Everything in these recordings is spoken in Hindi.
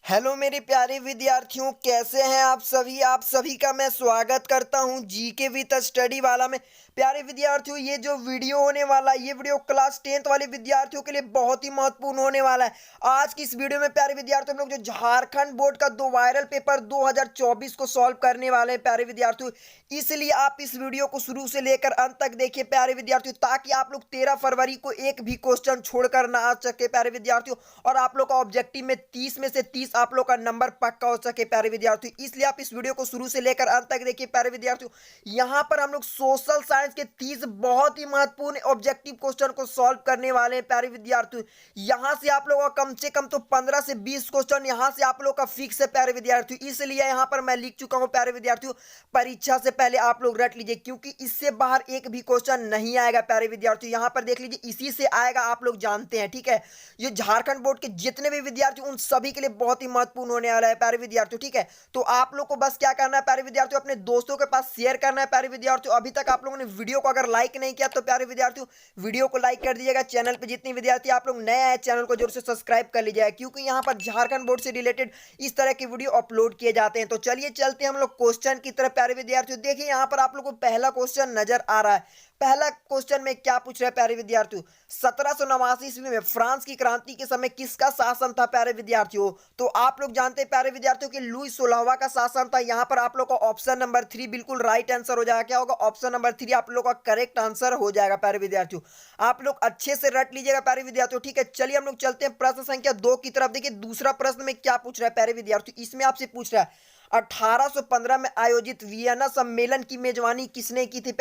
हेलो मेरे प्यारे विद्यार्थियों, कैसे हैं आप सभी का मैं स्वागत करता हूं जीके विद स्टडी वाला में। प्यारे विद्यार्थियों, ये जो वीडियो होने वाला है, ये वीडियो क्लास 10th वाले विद्यार्थियों के लिए बहुत ही महत्वपूर्ण होने वाला है। आज की इस वीडियो में प्यारे विद्यार्थियों हम लोग जो झारखंड बोर्ड का दो वायरल पेपर 2024 को सॉल्व करने वाले हैं प्यारे विद्यार्थियों। इसलिए आप इस वीडियो को शुरू से लेकर अंत तक देखिए प्यारे विद्यार्थियों, ताकि आप लोग 13 फरवरी को एक भी क्वेश्चन छोड़कर ना आ सके प्यारे विद्यार्थियों। और आप लोग का ऑब्जेक्टिव में 30 में से 30 आप लोग का नंबर पक्का हो सके प्यारे विद्यार्थियों। इसलिए आप इस वीडियो को शुरू से लेकर अंत तक देखिए प्यारे विद्यार्थियों। यहां पर हम लोग सोशल साइंस के 30 बहुत ही महत्वपूर्ण ऑब्जेक्टिव क्वेश्चन को सॉल्व करने वाले हैं प्यारे विद्यार्थियों। यहां से आप लोगों का कम से कम तो 15 से 20 क्वेश्चन यहां से आप लोग का फिक्स है प्यारे विद्यार्थियों। इसलिए यहां पर मैं लिख चुका हूं प्यारे विद्यार्थियों, परीक्षा से पहले आप लोग रट लीजिए, क्योंकि इससे बाहर एक भी क्वेश्चन नहीं आएगा प्यारे विद्यार्थियों। यहां पर देख लीजिए, इसी से आएगा, आप लोग जानते हैं, ठीक है। ये झारखंड बोर्ड के जितने भी विद्यार्थी उन सभी के लिए बहुत ही महत्वपूर्ण होने वाला है प्यारे विद्यार्थियों, ठीक है। तो आप लोग को बस क्या करना है प्यारे विद्यार्थियों, अपने दोस्तों के पास शेयर करना है प्यारे विद्यार्थियों। अभी तक आप लोगों ने वीडियो को अगर लाइक नहीं किया तो प्यारे विद्यार्थियों वीडियो को लाइक कर दीजिएगा। चैनल पे जितने विद्यार्थी आप लोग नए आए, चैनल को जरूर से सब्सक्राइब कर लीजिएगा, क्योंकि यहाँ पर झारखंड बोर्ड से रिलेटेड इस तरह की वीडियो अपलोड किए जाते हैं। तो चलिए चलते हैं हम लोग क्वेश्चन की तरफ प्यारे विद्यार्थियों। देखिए यहाँ पर आप लोग को पहला क्वेश्चन नजर आ रहा है। पहला क्वेश्चन में क्या पूछ रहा है प्यारे विद्यार्थियों, 1789 ईस्वी में फ्रांस की क्रांति के समय किसका शासन था प्यारे विद्यार्थियों। तो आप लोग जानते हैं प्यारे विद्यार्थियों कि लुई 16वां का शासन था। यहां पर आप लोग का ऑप्शन नंबर 3 बिल्कुल राइट आंसर हो जाएगा। क्या होगा, ऑप्शन नंबर 3 आप लोग का करेक्ट आंसर हो जाएगा प्यारे विद्यार्थियों। आप लोग अच्छे से रट लीजिएगा प्यारे विद्यार्थियों, ठीक है। चलिए हम लोग चलते हैं प्रश्न संख्या 2 की तरफ। देखिए दूसरा प्रश्न में क्या पूछ रहा है प्यारे विद्यार्थियों, इसमें आपसे पूछ रहा है 1815 में आयोजित वियना सम्मेलन की मेजबानी किसने की थी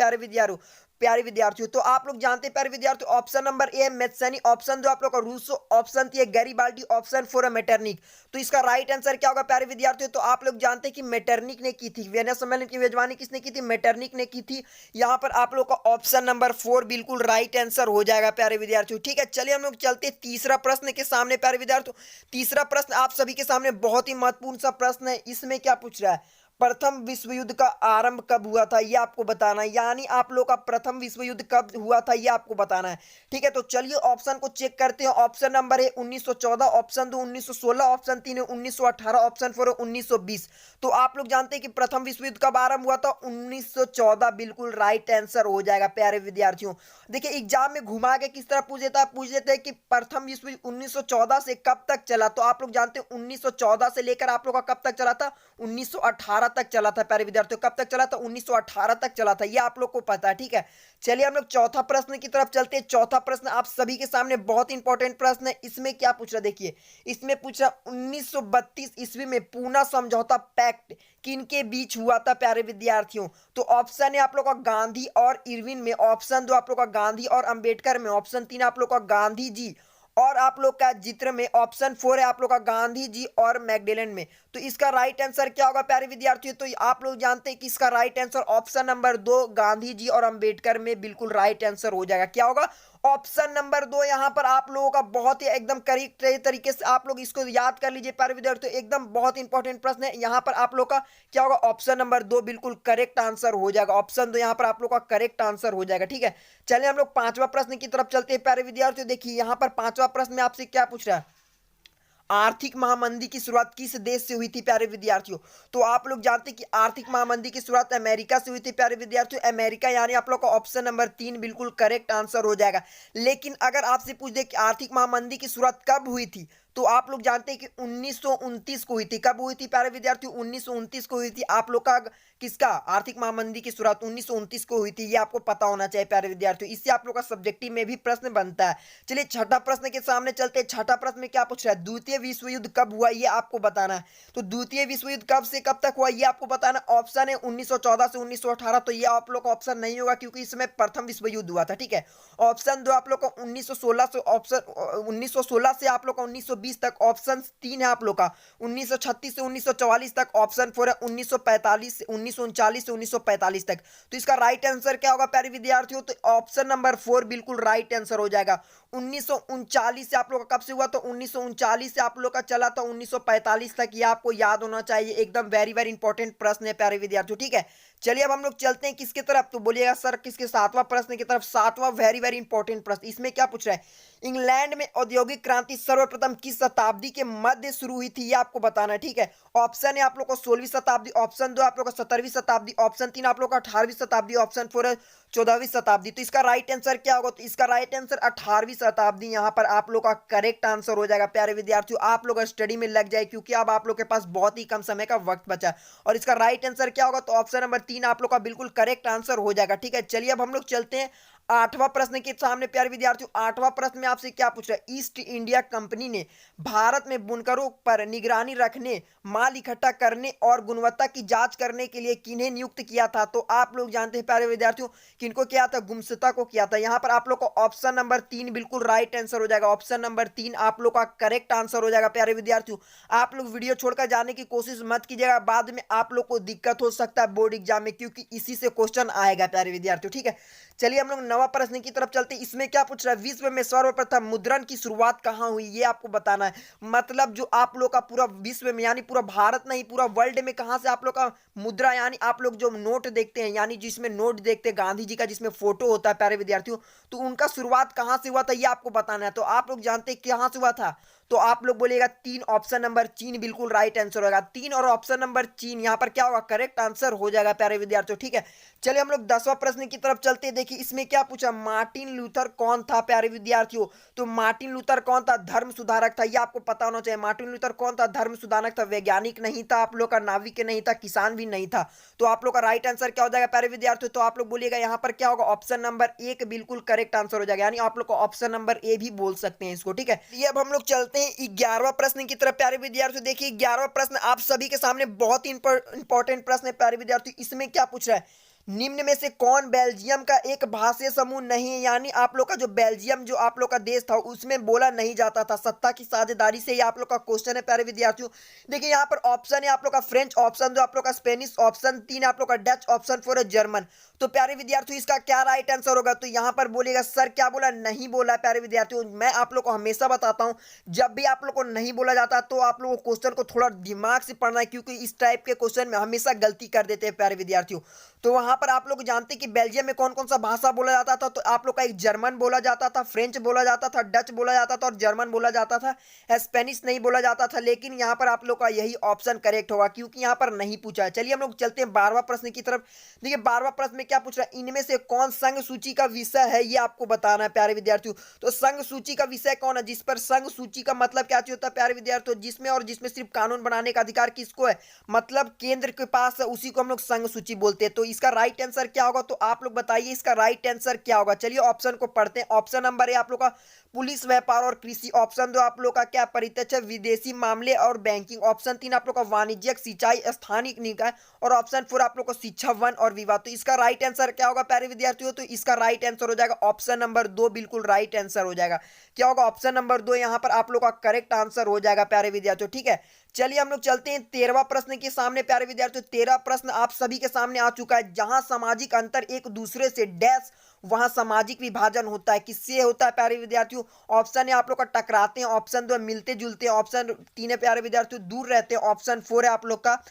प्यारे विद्यार्थियों। तो आप लोग जानते हैं प्यारे विद्यार्थियों, option number A Mazzini, option 2 आप लोग का Rousseau, option 3 Garibaldi, option 4 Metternich. तो इसका राइट आंसर क्या होगा प्यारे विद्यार्थियों, तो आप लोग जानते हैं कि मेटरनिक ने की थी। वियना सम्मेलन की मेजबानी किसने की थी, मेटरनिक ने की थी। यहाँ पर आप लोग का ऑप्शन नंबर 4 बिल्कुल राइट आंसर हो जाएगा प्यारे विद्यार्थियों, ठीक है। चलिए हम लोग चलते हैं तीसरा प्रश्न के सामने प्यारे विद्यार्थियों। तीसरा प्रश्न आप सभी के सामने बहुत ही महत्वपूर्ण सा प्रश्न है। इसमें क्या पूछ रहा है, प्रथम विश्व युद्ध का आरंभ कब हुआ था ये आपको बताना है। यानी आप लोग का प्रथम विश्व युद्ध कब हुआ था ये आपको बताना है, ठीक है। तो चलिए ऑप्शन को चेक करते हैं। ऑप्शन नंबर है 1914, ऑप्शन 2 1916, ऑप्शन 3 है 1918, ऑप्शन 4 है 1920। तो आप लोग जानते हैं कि प्रथम विश्व युद्ध कब आरंभ हुआ था, 1914 बिल्कुल राइट आंसर हो जाएगा प्यारे विद्यार्थियों। देखिए एग्जाम में घुमा के किस तरह पूछ देता है कि प्रथम विश्व युद्ध 1914 से कब तक चला। तो आप लोग जानते हैं 1914 से लेकर आप लोग का कब तक चला था, 1918 तक चला था प्यारे विद्यार्थियों। कब तक चला था, 1918 तक चला था, ये आप लोग को पता है, ठीक है। चलिए हम लोग चौथा प्रश्न की तरफ चलते हैं। चौथा प्रश्न आप सभी के सामने बहुत इंपॉर्टेंट प्रश्न है। इसमें क्या पूछ रहा, देखिए इसमें पूछ रहा 1932 ईस्वी में पूना समझौता पैक्ट किनके बीच हुआ था प्यारे विद्यार्थियों। तो ऑप्शन है आप लोग का गांधी और इरविन में, ऑप्शन 2 आप लोग का गांधी और अंबेडकर में, ऑप्शन 3 आप लोग का गांधी जी और आप लोग का चित्र में, ऑप्शन 4 है आप लोग का गांधी जी और मैगडेलन में। तो इसका राइट आंसर क्या होगा प्यारे विद्यार्थियों, तो आप लोग जानते हैं कि इसका right answer option number 2 Gandhi ji और अंबेडकर में बिल्कुल राइट आंसर हो जाएगा। क्या होगा, ऑप्शन नंबर 2। यहां पर आप लोगों का बहुत ही एकदम करेक्ट तरीके से आप लोग इसको याद कर लीजिए प्यारे विद्यार्थियों, एकदम बहुत इंपॉर्टेंट प्रश्न है। यहां पर आप लोग का क्या होगा, ऑप्शन नंबर 2 बिल्कुल करेक्ट आंसर हो जाएगा। ऑप्शन 2 यहां पर आप लोग का करेक्ट आंसर हो जाएगा, ठीक है। चलिए हम लोग पांचवा प्रश्न की तरफ चलते हैं प्यारे विद्यार्थियों। देखिए यहां पर पांचवा प्रश्न में आपसे क्या पूछ रहा है, आर्थिक महामंदी की शुरुआत किस देश से हुई थी प्यारे विद्यार्थियों। तो आप लोग जानते हैं कि आर्थिक महामंदी की शुरुआत अमेरिका से हुई थी प्यारे विद्यार्थियों। अमेरिका, यानी आप लोग का ऑप्शन नंबर 3 बिल्कुल करेक्ट आंसर हो जाएगा। लेकिन अगर आपसे पूछ दे कि आर्थिक महामंदी की शुरुआत कब हुई थी, तो आप लोग जानते हैं कि 1929 को हुई थी। कब हुई थी प्यारे विद्यार्थियों, 1929 को हुई थी। आप लोग का किसका आर्थिक महामंदी की शुरुआत 1929 को हुई थी, ये आपको पता होना चाहिए प्यारे विद्यार्थियों। इससे आप लोग का सब्जेक्टिव में भी प्रश्न बनता है। चलिए छठा प्रश्न के सामने चलते हैं। छठा प्रश्न में क्या पूछ रहा है, द्वितीय विश्व युद्ध कब हुआ ये आपको बताना है। तो द्वितीय विश्व युद्ध कब से कब तक हुआ ये आपको बताना। ऑप्शन है 1914 से 1918, तो ये आप लोग का ऑप्शन नहीं होगा, क्योंकि इसमें प्रथम विश्व युद्ध हुआ था, ठीक है। ऑप्शन 2 आप लोग का 1916 से, ऑप्शन 1916 से आप लोग का 1920 तक, ऑप्शन 3 है आप लोग का 1936 से 1944 तक, ऑप्शन 4 है 1945 से 1939 से 1945 तक। तो इसका राइट आंसर क्या होगा प्यारे विद्यार्थियों, तो ऑप्शन नंबर 4 बिल्कुल राइट आंसर हो जाएगा। 1939 से आप लोग का कब से हुआ, तो 1939 से आप लोग का चला था 1945 तक। ये आपको याद होना चाहिए, एकदम वेरी वेरी इंपॉर्टेंट प्रश्न है प्यारे विद्यार्थियों। ठीक है, चलिए अब हम लोग चलते हैं किसके तरफ, तो बोलिएगा सर किसके, सातवां प्रश्न की तरफ। सातवां वेरी वेरी इंपॉर्टेंट प्रश्न, इसमें क्या पूछ रहा है, इंग्लैंड में औद्योगिक क्रांति सर्वप्रथम किस शताब्दी के मध्य शुरू हुई थी, ये आपको बताना है। ठीक है, ऑप्शन है आप लोग को 16वीं शताब्दी, ऑप्शन 2 आप लोग का 17वीं शताब्दी, ऑप्शन 3 आप लोग का 18वीं शताब्दी, ऑप्शन 4 है 14वीं शताब्दी। तो इसका राइट आंसर क्या होगा, तो इसका राइट आंसर 18वीं शताब्दी यहाँ पर आप लोग का करेक्ट आंसर हो जाएगा प्यारे विद्यार्थियों। आप लोग स्टडी में लग जाए, क्योंकि अब आप लोग के पास बहुत ही कम समय का वक्त बचा है। और इसका राइट आंसर क्या होगा, तो ऑप्शन नंबर 3 आप लोग का बिल्कुल करेक्ट आंसर हो जाएगा। ठीक है, चलिए अब हम लोग चलते हैं आठवां प्रश्न के सामने प्यारे विद्यार्थियों। आठवां प्रश्न में आपसे क्या पूछ रहा है, ईस्ट इंडिया कंपनी ने भारत में बुनकरों पर निगरानी रखने, माल इकट्ठा करने और गुणवत्ता की जांच करने के लिए किन्हें नियुक्त किया था, तो आप लोग जानते हैं प्यारे विद्यार्थियों किनको किया था, गुमशुदा को किया था। यहाँ पर आप लोग को ऑप्शन नंबर 3 बिल्कुल राइट आंसर हो जाएगा। ऑप्शन नंबर 3 आप लोग का करेक्ट आंसर हो जाएगा प्यारे विद्यार्थियों। आप लोग वीडियो छोड़कर जाने की कोशिश मत कीजिएगा, बाद में आप लोग को दिक्कत हो सकता है बोर्ड एग्जाम में, क्योंकि इसी से क्वेश्चन आएगा प्यारे विद्यार्थियों। ठीक है, चलिए हम लोग नवा प्रश्न की तरफ चलते हैं। इसमें क्या पूछ रहा है, विश्व में सर्वप्रथम मुद्रण की शुरुआत कहां हुई, ये आपको बताना है। मतलब जो आप लोग का पूरा विश्व में, यानी पूरा भारत नहीं पूरा वर्ल्ड में कहां से आप लोग का मुद्रा, यानी आप लोग जो नोट देखते हैं, यानी जिसमें नोट देखते हैं गांधी जी का, जिसमें फोटो होता है प्यारे विद्यार्थियों, तो उनका शुरुआत कहां से हुआ था, ये आपको बताना है। तो आप लोग जानते हैं कहां से हुआ था, तो आप लोग बोलिएगा 3, ऑप्शन नंबर 3 बिल्कुल राइट आंसर होगा। 3 और ऑप्शन नंबर 3 यहाँ पर क्या होगा, करेक्ट आंसर हो जाएगा प्यारे विद्यार्थियों। ठीक है, चलिए हम लोग 10वां प्रश्न की तरफ चलते हैं। देखिए इसमें क्या पूछा, मार्टिन लूथर कौन था प्यारे विद्यार्थियों, तो मार्टिन लूथर कौन था, धर्म सुधारक था, ये आपको पता होना चाहिए। मार्टिन लूथर कौन था, धर्म सुधारक था, वैज्ञानिक नहीं था, आप लोग का नाविक नहीं था, किसान भी नहीं था। तो आप लोग का राइट आंसर क्या हो जाएगा प्यारे विद्यार्थियों, तो आप लोग बोलिएगा यहाँ पर क्या होगा, ऑप्शन नंबर 1 बिल्कुल करेक्ट आंसर हो जाएगा, यानी आप लोग को ऑप्शन नंबर ए भी बोल सकते हैं इसको। ठीक है, ये अब हम लोग चलते हैं 11वां प्रश्न की तरफ प्यारे विद्यार्थियों। देखिए 11वां प्रश्न आप सभी के सामने बहुत ही इंपॉर्टेंट प्रश्न है प्यारे विद्यार्थियों। इसमें क्या पूछ रहा है, निम्न में से कौन बेल्जियम का एक भाषीय समूह नहीं है, यानी आप लोग का जो बेल्जियम जो आप लोग का देश था उसमें बोला नहीं जाता था, सत्ता की साझेदारी से, ये आप लोग का क्वेश्चन है प्यारे विद्यार्थियों। देखिए यहाँ पर ऑप्शन है आप लोग का फ्रेंच, ऑप्शन 2 आप लोग का स्पेनिश, ऑप्शन 3 आप लोग का डच, ऑप्शन 4 है जर्मन। तो प्यारे विद्यार्थियों इसका क्या राइट आंसर होगा, तो यहाँ पर बोलेगा सर क्या बोला, नहीं बोला है प्यारे विद्यार्थियों। मैं आप लोग को हमेशा बताता हूँ, जब भी आप लोग को नहीं बोला जाता तो आप लोगों को क्वेश्चन को थोड़ा दिमाग से पढ़ना है, क्योंकि इस टाइप के क्वेश्चन में हमेशा गलती कर देते हैं प्यारे विद्यार्थियों। तो वहां पर आप लोग जानते हैं कि बेल्जियम में कौन कौन सा भाषा बोला जाता था, तो आप लोग का एक जर्मन बोला जाता था, फ्रेंच बोला जाता था, डच बोला जाता था और जर्मन बोला जाता था, स्पेनिश नहीं बोला जाता था। लेकिन यहाँ पर आप लोग का यही ऑप्शन करेक्ट होगा, क्योंकि यहाँ पर नहीं पूछा है। चलिए हम लोग चलते हैं 12वां प्रश्न की तरफ। देखिए 12वां प्रश्न में क्या पूछ रहा है, इनमें से कौन संघ सूची का विषय है, ये आपको बताना है प्यारे विद्यार्थियों। तो संघ सूची का विषय कौन है, जिस पर संघ सूची का मतलब क्या होता है प्यारे विद्यार्थियों, जिसमें और जिसमें सिर्फ कानून बनाने का अधिकार किसको है, मतलब केंद्र के पास है, उसी को हम लोग संघ सूची बोलते हैं। तो इसका राइट आंसर क्या होगा, तो आप लोग बताइए इसका राइट आंसर क्या होगा। चलिए ऑप्शन को पढ़ते हैं। ऑप्शन नंबर ए आप लोग का पुलिस, व्यापार और कृषि, ऑप्शन 2 आप लोग का क्या, परित्यक्ष विदेशी मामले और बैंकिंग, ऑप्शन 3 आप लोग का वाणिज्यिक, सिंचाई, स्थानीय निकाय और ऑप्शन 4 आप लोग को शिक्षा, वन और विवाह। तो इसका राइट आंसर क्या होगा प्यारे विद्यार्थियों, तो इसका राइट आंसर हो जाएगा ऑप्शन नंबर 2 बिल्कुल राइट आंसर हो जाएगा। क्या होगा, ऑप्शन नंबर 2 यहाँ पर आप लोग का करेक्ट आंसर हो जाएगा प्यारे विद्यार्थियों। ठीक है, चलिए हम लोग चलते हैं 13वां प्रश्न के सामने प्यारे विद्यार्थियों। 13वां प्रश्न आप सभी के सामने आ चुका है, जहां सामाजिक अंतर एक दूसरे से डैश, वहां सामाजिक विभाजन होता है, किससे होता है प्यारे विद्यार्थियों। ऑप्शन है आप लोग का टकराते हैं, ऑप्शन 2 मिलते जुलते हैं, ऑप्शन 3 है प्यारे विद्यार्थियों दूर रहते हैं, ऑप्शन 4 है आप लोग का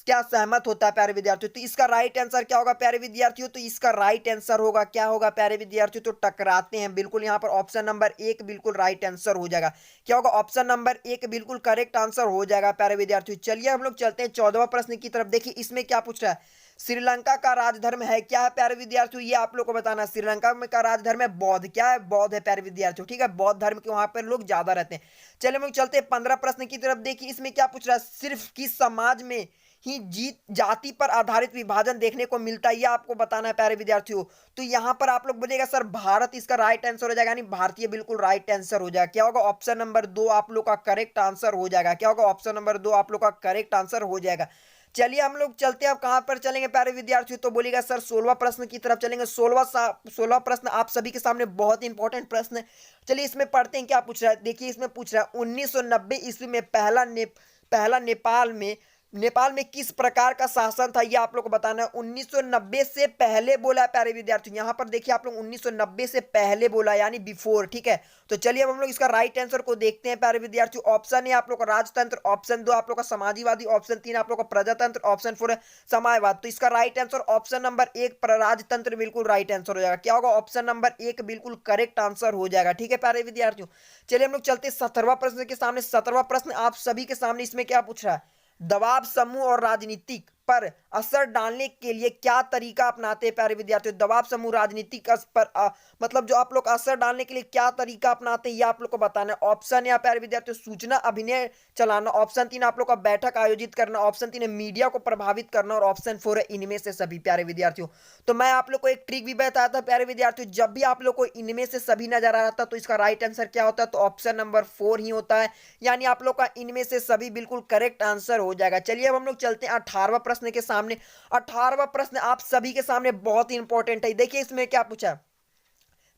क्या सहमत होता है प्यारे विद्यार्थियों। तो इसका राइट आंसर क्या होगा प्यारे विद्यार्थियों, तो इसका राइट आंसर होगा क्या होगा प्यारे विद्यार्थियों, तो टकराते हैं, बिल्कुल यहाँ पर ऑप्शन नंबर 1 बिल्कुल राइट आंसर हो जाएगा। क्या होगा, ऑप्शन नंबर 1 बिल्कुल करेक्ट आंसर हो जाएगा प्यारे विद्यार्थियों। चलिए हम लोग चलते हैं 14वां प्रश्न की तरफ। देखिए इसमें क्या पूछ रहा है, श्रीलंका का राजधर्म है क्या है प्यारे विद्यार्थियों, ये आप लोग को बताना है। श्रीलंका में का राजधर्म है बौद्ध, क्या है, बौद्ध है प्यारे विद्यार्थियों। ठीक है, बौद्ध धर्म के वहां पर लोग ज्यादा रहते हैं। चलिए हम लोग चलते हैं 15 प्रश्न की तरफ। देखिए इसमें क्या पूछ रहा है, सिर्फ किस समाज में ही जीत जाति पर आधारित विभाजन देखने को मिलता है, ये आपको बताना है प्यारे विद्यार्थियों। तो यहाँ पर आप लोग बोलेगा सर भारत, इसका राइट आंसर हो जाएगा, यानी भारतीय बिल्कुल राइट आंसर हो जाएगा। क्या होगा, ऑप्शन नंबर 2 आप लोग का करेक्ट आंसर हो जाएगा। क्या होगा, ऑप्शन नंबर 2 आप लोग का करेक्ट आंसर हो जाएगा। चलिए हम लोग चलते हैं, अब कहां पर चलेंगे प्यारे विद्यार्थियों, तो बोलिएगा सर 16वां प्रश्न की तरफ चलेंगे। 16वां प्रश्न आप सभी के सामने बहुत ही इंपॉर्टेंट प्रश्न है। चलिए इसमें पढ़ते हैं क्या पूछ रहा है। देखिए इसमें पूछ रहा है 1990 ईस्वी में पहला नेपाल में नेपाल में किस प्रकार का शासन था ये आप लोग को बताना है। 1990 से पहले बोला है प्यारे विद्यार्थियों, यहाँ पर देखिए आप लोग 1990 से पहले बोला यानी बिफोर, ठीक है। तो चलिए अब हम लोग इसका राइट आंसर को देखते हैं प्यारे विद्यार्थियों। ऑप्शन है आप लोग का राजतंत्र, ऑप्शन 2 आप लोग का समाजवादी, ऑप्शन 3 आप लोग का प्रजातंत्र, ऑप्शन 4 है समाजवाद। तो इसका राइट आंसर ऑप्शन नंबर 1 राजतंत्र बिल्कुल राइट आंसर हो जाएगा। क्या होगा? ऑप्शन नंबर 1 बिल्कुल करेक्ट आंसर हो जाएगा, ठीक है प्यारे विद्यार्थियों। चलिए हम लोग चलते 17वां प्रश्न के सामने। 17वां प्रश्न आप सभी के सामने, इसमें क्या पूछ रहा है? दबाव समूह और राजनीतिक पर असर डालने के लिए क्या तरीका अपनाते हैं प्यारे विद्यार्थियों? दबाव समूह राजनीतिक पर मतलब जो आप लोग असर डालने के लिए क्या तरीका अपनाते हैं ये आप लोग को बताना है। ऑप्शन है प्यारे विद्यार्थियों सूचना अभिनय चलाना, ऑप्शन 3 आप लोग का बैठक आयोजित करना, ऑप्शन 3 है मीडिया को प्रभावित करना और ऑप्शन 4 है इनमें से सभी प्यारे विद्यार्थियों। तो मैं आप लोग को एक ट्रिक भी बताया था प्यारे विद्यार्थियों, जब भी आप लोग को इनमें से सभी नजर आ रहा था तो इसका राइट आंसर क्या होता है? तो ऑप्शन नंबर 4 ही होता है, यानी आप लोग का इनमें से सभी बिल्कुल करेक्ट आंसर हो जाएगा। चलिए अब हम लोग चलते हैं 18वां प्रश्न के सामने। 18वां प्रश्न आप सभी के सामने बहुत ही इंपॉर्टेंट है। देखिए इसमें क्या पूछा है?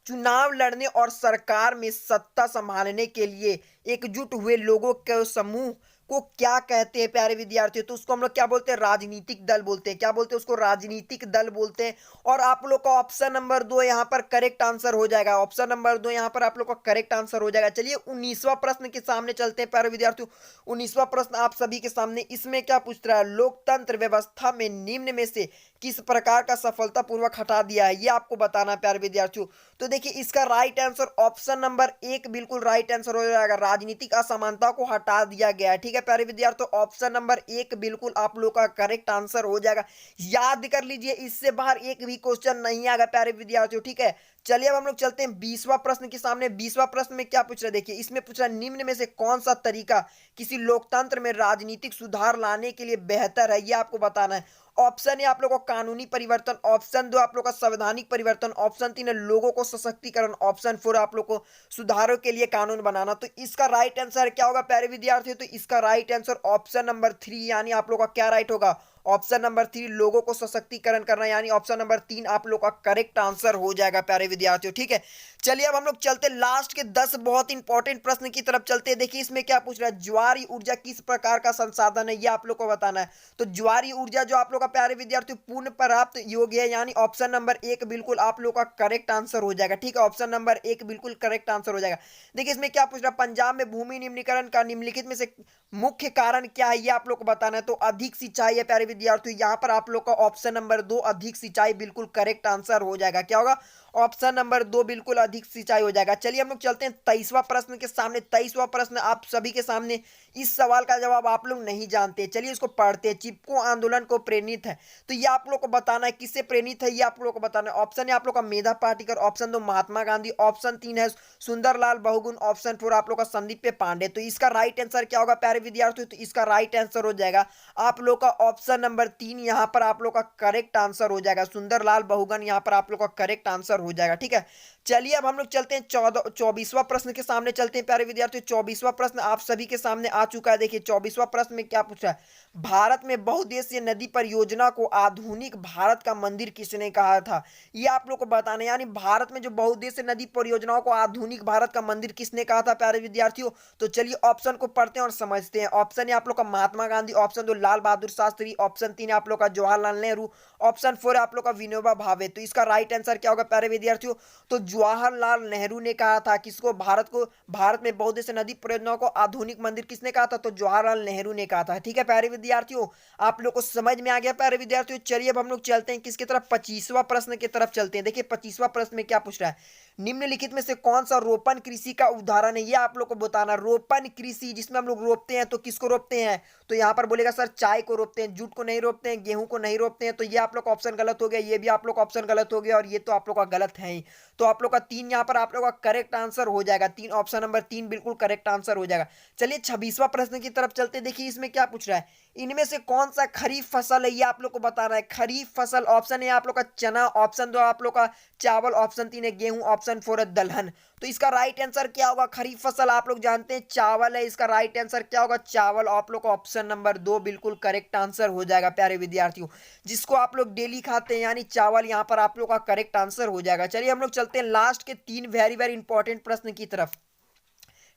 चुनाव लड़ने और सरकार में सत्ता संभालने के लिए एकजुट हुए लोगों के समूह को क्या कहते हैं प्यारे विद्यार्थियों? तो उसको हम लोग क्या बोलते हैं? राजनीतिक दल बोलते हैं। क्या बोलते हैं उसको? राजनीतिक दल बोलते हैं। और आप लोग का ऑप्शन नंबर 2 यहाँ पर करेक्ट आंसर हो जाएगा। ऑप्शन नंबर 2 यहाँ पर आप लोग का करेक्ट आंसर हो जाएगा। चलिए 19वां प्रश्न के सामने चलते हैं प्यारे विद्यार्थियों। 19वां प्रश्न आप सभी के सामने, इसमें क्या पूछ रहा है? लोकतंत्र व्यवस्था में निम्न में से किस प्रकार का सफलतापूर्वक हटा दिया है ये आपको बताना है प्यारे विद्यार्थियों। तो देखिए इसका राइट आंसर ऑप्शन नंबर 1 बिल्कुल राइट आंसर हो जाएगा। राजनीतिक असमानता को हटा दिया गया है, ठीक है प्यारे विद्यार्थियों। ऑप्शन नंबर 1 बिल्कुल आप लोग का करेक्ट आंसर हो जाएगा। याद कर लीजिए, इससे बाहर एक भी क्वेश्चन नहीं आएगा प्यारे विद्यार्थियों, ठीक है। चलिए अब हम लोग चलते हैं 20वां प्रश्न के सामने। 20वां प्रश्न में क्या पूछ रहा है? देखिए इसमें पूछ रहा है निम्न में से कौन सा तरीका किसी लोकतंत्र में राजनीतिक सुधार लाने के लिए बेहतर है ये आपको बताना है। ऑप्शन है आप लोगों को कानूनी परिवर्तन, ऑप्शन 2 आप लोग का संवैधानिक परिवर्तन, ऑप्शन 3 है लोगों को सशक्तिकरण, ऑप्शन 4 आप लोग को सुधारों के लिए कानून बनाना। तो इसका राइट आंसर क्या होगा प्यारे विद्यार्थियों? तो इसका राइट आंसर ऑप्शन नंबर 3 यानी आप लोग का क्या राइट होगा? ऑप्शन नंबर 3 लोगों को सशक्तिकरण करना, यानी ऑप्शन नंबर 3 आप लोग का करेक्ट आंसर हो जाएगा प्यारे विद्यार्थियों, ठीक है। चलिए अब हम लोग चलते लास्ट के 10 बहुत इंपॉर्टेंट प्रश्न की तरफ चलते हैं। देखिए इसमें क्या पूछ रहा है? ज्वारी ऊर्जा किस प्रकार का संसाधन है ये आप लोग को बताना है। तो ज्वारी ऊर्जा जो आप लोग का प्यारे विद्यार्थियों पूर्ण प्राप्त योग्य है, यानी ऑप्शन नंबर 1 बिल्कुल आप लोग का करेक्ट आंसर हो जाएगा, ठीक है। ऑप्शन नंबर 1 बिल्कुल करेक्ट आंसर हो जाएगा। देखिए इसमें क्या पूछ रहा है? पंजाब में भूमि निम्नीकरण का निम्नलिखित में से मुख्य कारण क्या है ये आप लोग को बताना है। तो अधिक सिंचाई है प्यारे विद्यार्थियों, यहाँ पर आप लोग का ऑप्शन नंबर 2 अधिक सिंचाई बिल्कुल करेक्ट आंसर हो जाएगा। क्या होगा? ऑप्शन नंबर 2 बिल्कुल अधिक सिंचाई हो जाएगा। चलिए हम लोग चलते हैं 23वां प्रश्न के सामने। 23वां प्रश्न आप सभी के सामने, इस सवाल का जवाब आप लोग नहीं जानते, चलिए इसको पढ़ते हैं। चिपको आंदोलन को प्रेरित है, तो ये आप लोग को बताना है किससे प्रेरित है ये आप लोग को बताना है। ऑप्शन है आप लोग का मेधा पाटिकर, ऑप्शन 2 महात्मा गांधी, ऑप्शन 3 है सुंदरलाल बहुगुण, ऑप्शन 4 आप लोग का संदीप पांडे। तो इसका राइट आंसर क्या होगा प्यारे विद्यार्थियों? तो इसका राइट आंसर हो जाएगा आप लोग का ऑप्शन नंबर 3, यहाँ पर आप लोग का करेक्ट आंसर हो जाएगा। सुंदरलाल बहुगुण यहाँ पर आप लोग का करेक्ट आंसर हो जाएगा, ठीक है। चलिए अब हम लोग चलते हैं 24वां प्रश्न के सामने चलते हैं प्यारे विद्यार्थियों। 24वां प्रश्न आप सभी के सामने आ चुका है। देखिए 24वां प्रश्न में क्या पूछा है? भारत में बहुउद्देशीय नदी परियोजना को आधुनिक भारत का मंदिर किसने कहा था ये आप लोग को बताना है। यानी भारत में जो बहुउद्देशीय नदी परियोजनाओं को आधुनिक भारत का मंदिर किसने कहा था प्यारे विद्यार्थियों? तो चलिए ऑप्शन को पढ़ते हैं और समझते हैं। ऑप्शन है आप लोग का महात्मा गांधी, ऑप्शन 2 लाल बहादुर शास्त्री, ऑप्शन 3 आप लोग का जवाहरलाल नेहरू, ऑप्शन 4 आप लोग का विनोबा भावे। तो इसका राइट आंसर क्या होगा प्यारे विद्यार्थियों? तो जवाहरलाल नेहरू ने कहा था। किसको? भारत में बहुउद्देशीय नदी परियोजनाओं को आधुनिक मंदिर किसने कहा था? तो जवाहरलाल नेहरू ने कहा था, ठीक है प्यारे विद्यार्थियों। आप लोग को समझ में आ गया प्यारे विद्यार्थियों। चलिए अब हम लोग चलते हैं किसकी तरफ? 25वां प्रश्न की तरफ चलते हैं। देखिए 25वां प्रश्न में क्या पूछ रहा है? निम्नलिखित में से कौन सा रोपण कृषि का उदाहरण है ये आप लोग को बताना। रोपण कृषि जिसमें हम लोग रोपते हैं, तो किसको रोपते हैं? तो यहाँ पर बोलेगा सर चाय को रोपते हैं, जूट को नहीं रोपते हैं, गेहूं को नहीं रोपते हैं। तो ये आप लोग का ऑप्शन गलत हो गया, ये भी आप लोग का ऑप्शन गलत हो गया, और ये तो आप लोग का गलत है ही। तो आप लोग का 3 यहाँ पर आप लोग का करेक्ट आंसर हो जाएगा। 3 ऑप्शन नंबर 3 बिल्कुल करेक्ट आंसर हो जाएगा। चलिए 26वां प्रश्न की तरफ चलते। देखिए इसमें क्या पूछ रहा है? इनमें से कौन सा खरीफ फसल है ये आप लोग को बताना है। खरीफ फसल ऑप्शन है आप लोग का चना, ऑप्शन 2 आप लोग का चावल, ऑप्शन 3 है गेहूं, ऑप्शन 4 है दलहन। तो इसका राइट आंसर क्या होगा? खरीफ फसल आप लोग जानते हैं चावल है, इसका राइट आंसर क्या होगा? चावल। आप लोग का ऑप्शन नंबर 2 बिल्कुल करेक्ट आंसर हो जाएगा प्यारे विद्यार्थियों, जिसको आप लोग डेली खाते हैं, यानी चावल यहाँ पर आप लोग का करेक्ट आंसर हो जाएगा। चलिए हम लोग चलते हैं लास्ट के 3 वेरी वेरी इंपॉर्टेंट प्रश्न की तरफ,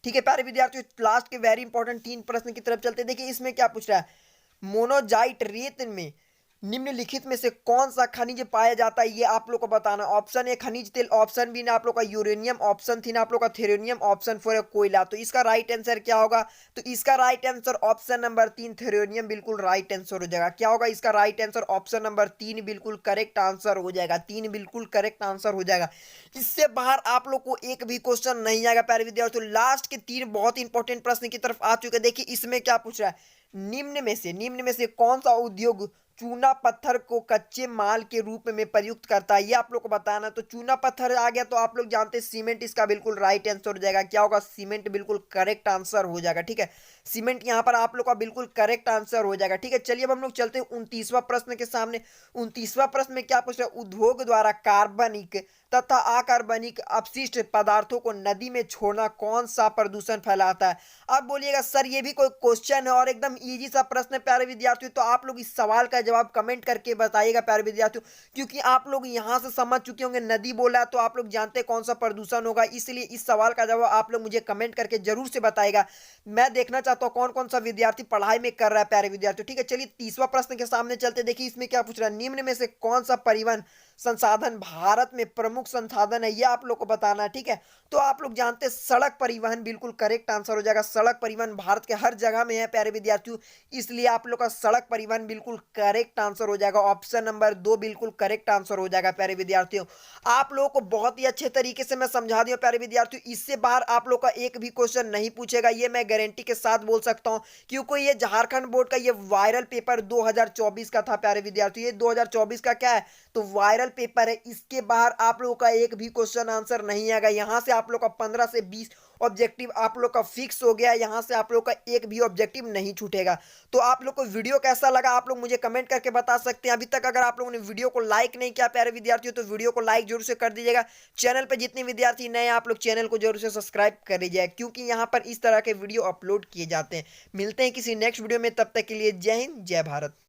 ठीक है प्यारे विद्यार्थियों। लास्ट के वेरी इंपॉर्टेंट 3 प्रश्न की तरफ चलते हैं। देखिए इसमें क्या पूछ रहा है? मोनोजाइट रेत में निम्नलिखित में से कौन सा खनिज पाया जाता है, ये आप लोग को बताना। ऑप्शन ए खनिज तेल, ऑप्शन बी ना आप लोग का यूरेनियम, ऑप्शन थी ना आप लोग का थेरेनियम, ऑप्शन फोर है कोयला। तो इसका राइट आंसर क्या होगा? तो इसका राइट आंसर ऑप्शन नंबर 3 थेरेनियम बिल्कुल राइट आंसर हो जाएगा। क्या होगा इसका राइट आंसर? ऑप्शन नंबर 3 बिल्कुल करेक्ट आंसर हो जाएगा। 3 बिल्कुल करेक्ट आंसर हो जाएगा। इससे बाहर आप लोग को एक भी क्वेश्चन नहीं आएगा प्यारे विद्यार्थियों। लास्ट के 3 बहुत इंपॉर्टेंट प्रश्न की तरफ आ चुके हैं। देखिए इसमें क्या पूछ रहा है, निम्न में से कौन सा उद्योग चूना पत्थर को कच्चे माल के रूप में प्रयुक्त करता है, ये आप लोग को बताना। तो चूना पत्थर आ गया तो आप लोग जानते हैं सीमेंट इसका बिल्कुल राइट आंसर हो जाएगा। क्या होगा? सीमेंट बिल्कुल करेक्ट आंसर हो जाएगा। ठीक है, सीमेंट यहाँ पर आप लोग का बिल्कुल करेक्ट आंसर हो जाएगा। ठीक है, चलिए अब हम लोग चलते हैं 29वां प्रश्न के सामने। 29वां प्रश्न में क्या पूछ रहा है, उद्योग द्वारा कार्बनिक तथा अकार्बनिक अपशिष्ट पदार्थों को नदी में छोड़ना कौन सा प्रदूषण फैलाता है। अब बोलिएगा सर ये भी कोई क्वेश्चन है और एकदम इजी सा प्रश्न है प्यारे विद्यार्थियों। तो आप लोग इस सवाल का जवाब कमेंट करके बताइएगा प्यारे विद्यार्थियों, क्योंकि आप लोग यहां से समझ चुके होंगे नदी बोला तो आप लोग जानते हैं कौन सा प्रदूषण होगा, इसलिए इस सवाल का जवाब आप लोग मुझे कमेंट करके जरूर से बताएगा। मैं देखना चाहता हूँ कौन कौन सा विद्यार्थी पढ़ाई में कर रहा है प्यारे विद्यार्थियों। ठीक है, चलिए 30वां प्रश्न के सामने चलते। देखिए इसमें क्या पूछ रहा है, निम्न में से कौन सा परिवहन संसाधन भारत में प्रमुख संसाधन है, ये आप लोग को बताना है। ठीक है, तो आप लोग जानते हैं सड़क परिवहन बिल्कुल करेक्ट आंसर हो जाएगा। सड़क परिवहन भारत के हर जगह में है प्यारे विद्यार्थियों, इसलिए आप लोग का सड़क परिवहन बिल्कुल करेक्ट आंसर हो जाएगा। ऑप्शन नंबर 2 बिल्कुल करेक्ट आंसर हो जाएगा प्यारे विद्यार्थियों। आप लोगों को बहुत ही अच्छे तरीके से मैं समझा दिया प्यारे विद्यार्थियों। इससे बाहर आप लोग का एक भी क्वेश्चन नहीं पूछेगा, ये मैं गारंटी के साथ बोल सकता हूँ, क्योंकि ये झारखंड बोर्ड का ये वायरल पेपर 2024 का था प्यारे विद्यार्थियों। ये 2024 का क्या है, तो वायरल पेपर है। इसके बाहर आप लोगों का एक भी क्वेश्चन आंसर नहीं आएगा। यहाँ से आप लोग का 15 से 20 ऑब्जेक्टिव आप लोग का फिक्स हो गया। यहाँ से आप लोग का एक भी ऑब्जेक्टिव नहीं छूटेगा। तो आप लोग को वीडियो कैसा लगा आप लोग मुझे कमेंट करके बता सकते हैं। अभी तक अगर आप लोगों ने वीडियो को लाइक नहीं किया प्यारे विद्यार्थियों, तो वीडियो को लाइक जरूर से कर दीजिएगा। चैनल पर जितने विद्यार्थी नए आप लोग चैनल को जरूर से सब्सक्राइब कर लीजिएगा, क्योंकि यहाँ पर इस तरह के वीडियो अपलोड किए जाते हैं। मिलते हैं किसी नेक्स्ट वीडियो में, तब तक के लिए जय हिंद जय भारत।